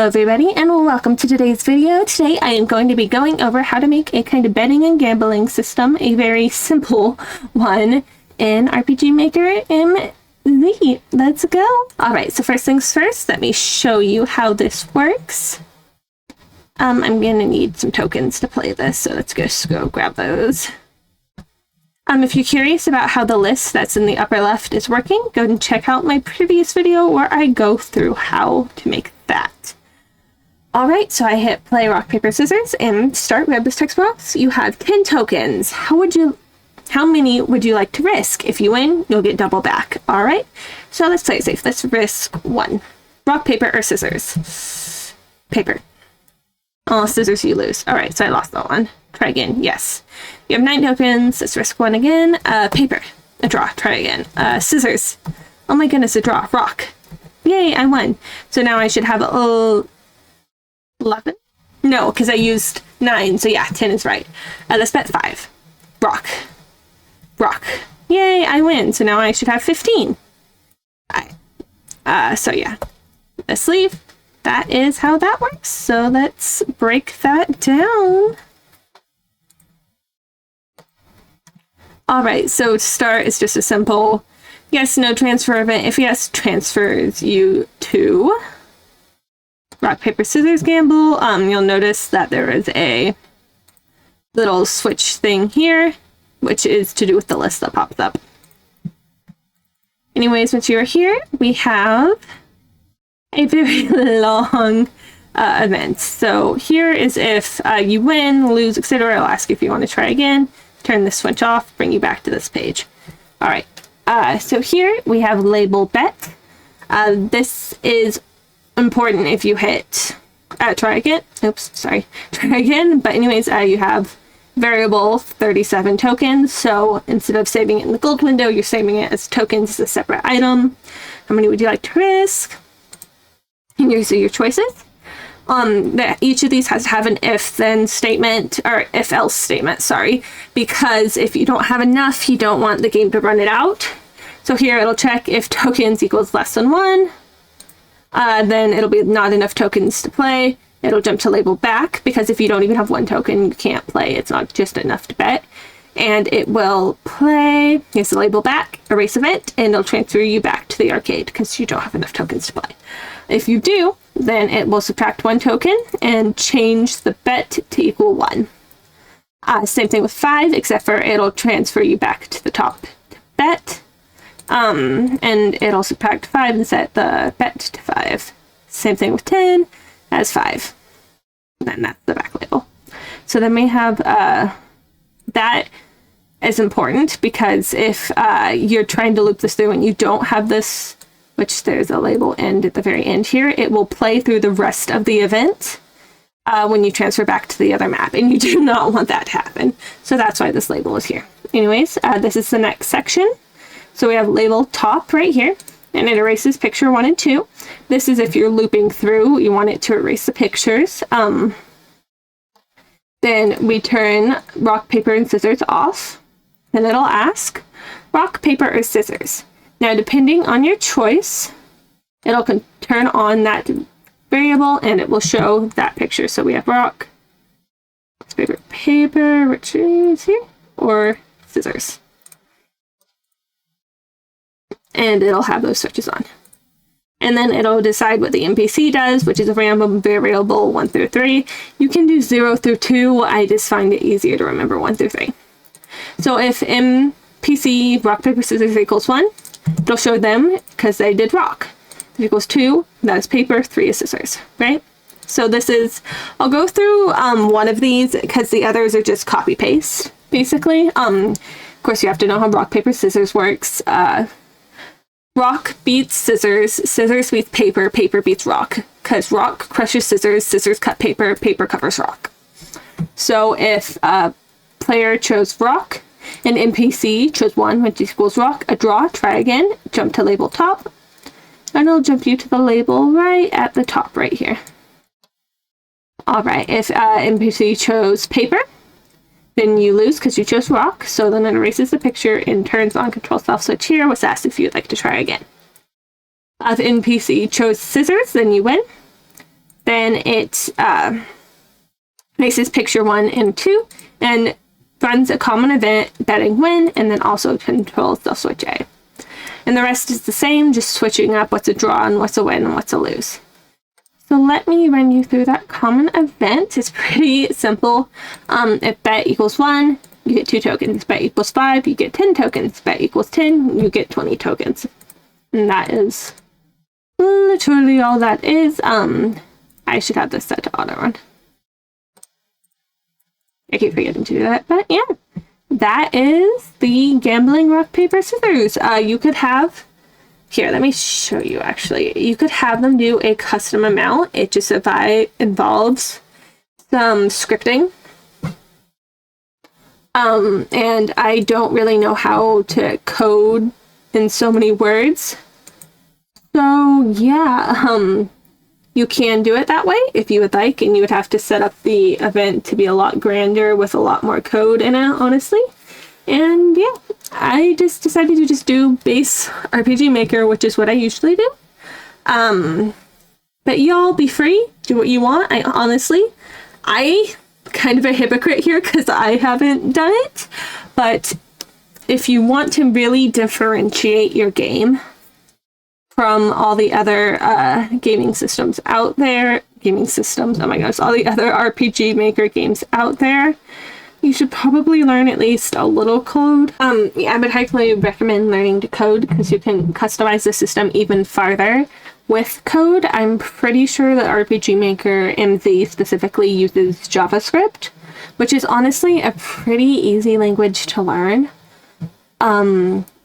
Hello everybody and welcome to today's video. Today I am going to be going over how to make a kind of betting and gambling system, a very simple one in rpgmaker MZ. Let's go. Alright, so first things first, let me show you how this works. I'm gonna need some tokens to play this, so let's just go grab those. If you're curious about how the list that's in the upper left is working, go and check out my previous video where I go through how to make that. Alright, so I hit play rock, paper, scissors and start. Grab this text box. You have 10 tokens. How many would you like to risk? If you win, you'll get double back. Alright, so let's play it safe. Let's risk 1. Rock, paper, or scissors? Paper. Oh, scissors, you lose. Alright, so I lost that one. Try again. Yes. You have 9 tokens. Let's risk 1 again. Paper. A draw. Try again. Scissors. Oh my goodness, a draw. Rock. Yay, I won. So now I should have 11? No, because I used 9. So yeah, 10 is right. Let's bet 5. Rock. Rock. Yay, I win. So now I should have 15. So yeah. Let's leave. That is how that works. So let's break that down. Alright, so to start, it's just a simple yes, no transfer event. If yes, transfers you to rock, paper, scissors gamble. You'll notice that there is a little switch thing here, which is to do with the list that pops up. Anyways, once you're here, we have a very long event. So here is if you win, lose, etc. It'll ask you if you want to try again. Turn the switch off, bring you back to this page. Alright, so here we have label bet. This is important if you hit try again. Oops, sorry. Try again. But anyways, you have variable 37 tokens. So instead of saving it in the gold window, you're saving it as tokens as a separate item. How many would you like to risk? And here's your choices. Each of these has to have an if-then statement, or if-else statement, sorry, because if you don't have enough, you don't want the game to run it out. So here it'll check if tokens equals less than 1, then it'll be not enough tokens to play. It'll jump to label back, because if you don't even have 1 token, you can't play. It's not just enough to bet. And it will play, here's the label back, erase event, and it'll transfer you back to the arcade, because you don't have enough tokens to play. If you do, then it will subtract 1 token and change the bet to equal 1. Same thing with 5, except for it'll transfer you back to the top bet. And it'll subtract 5 and set the bet to 5. Same thing with 10 as 5. And then that's the back label. So then we have that is important because if you're trying to loop this through and you don't have this, which there's a label end at the very end here, it will play through the rest of the event when you transfer back to the other map, and you do not want that to happen. So that's why this label is here. Anyways, this is the next section. So we have label top right here, and it erases picture 1 and 2. This is if you're looping through, you want it to erase the pictures. Then we turn rock, paper, and scissors off. Then it'll ask rock, paper, or scissors. Now, depending on your choice, it'll turn on that variable and it will show that picture. So we have rock, paper, which is here, or scissors. And it'll have those switches on. And then it'll decide what the NPC does, which is a random variable 1 through 3. You can do 0 through 2. I just find it easier to remember 1 through 3. So if NPC rock, paper, scissors equals 1, it'll show them because they did rock. If it equals 2, that is paper, 3 is scissors, right? So this is, I'll go through one of these because the others are just copy paste, basically. Of course, you have to know how rock, paper, scissors works. Rock beats scissors, scissors beats paper, paper beats rock, because rock crushes scissors, scissors cut paper, paper covers rock. So if a player chose rock, an NPC chose 1, which equals rock, a draw, try again, jump to label top, and it'll jump you to the label right at the top right here. Alright, if NPC chose paper, then you lose because you chose rock, so then it erases the picture and turns on control self switch here, was asked if you'd like to try again. If NPC chose scissors, then you win. then it mixes picture 1 and 2 and runs a common event betting win, and then also controls the switch A. And the rest is the same, just switching up what's a draw and what's a win and what's a lose. So let me run you through that common event. It's pretty simple. If bet equals 1, you get 2 tokens. Bet equals 5, you get 10 tokens. Bet equals 10, you get 20 tokens. And that is literally all that is. I should have this set to auto run. I keep forgetting to do that, but yeah. That is the gambling rock, paper, scissors. You could have, here, let me show you actually. You could have them do a custom amount. It just involves some scripting. And I don't really know how to code in so many words. So yeah, you can do it that way if you would like, and you would have to set up the event to be a lot grander with a lot more code in it, honestly. And yeah, I just decided to just do base RPG Maker, which is what I usually do. But y'all be free, do what you want. I kind of a hypocrite here because I haven't done it, but if you want to really differentiate your game from all the other gaming systems out there, oh my gosh, all the other RPG Maker games out there, you should probably learn at least a little code. Yeah, I would highly recommend learning to code because you can customize the system even farther with code. I'm pretty sure that RPG Maker MZ specifically uses JavaScript, which is honestly a pretty easy language to learn.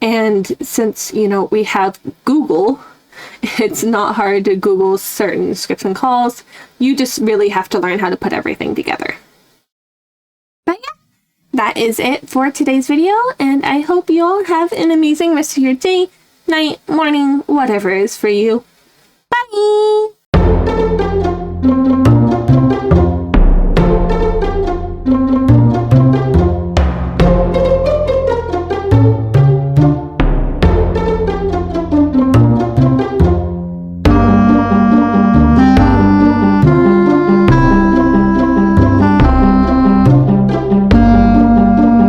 And since, you know, we have Google, it's not hard to Google certain scripts and calls. You just really have to learn how to put everything together. But yeah, that is it for today's video, and I hope you all have an amazing rest of your day, night, morning, whatever is for you. Bye!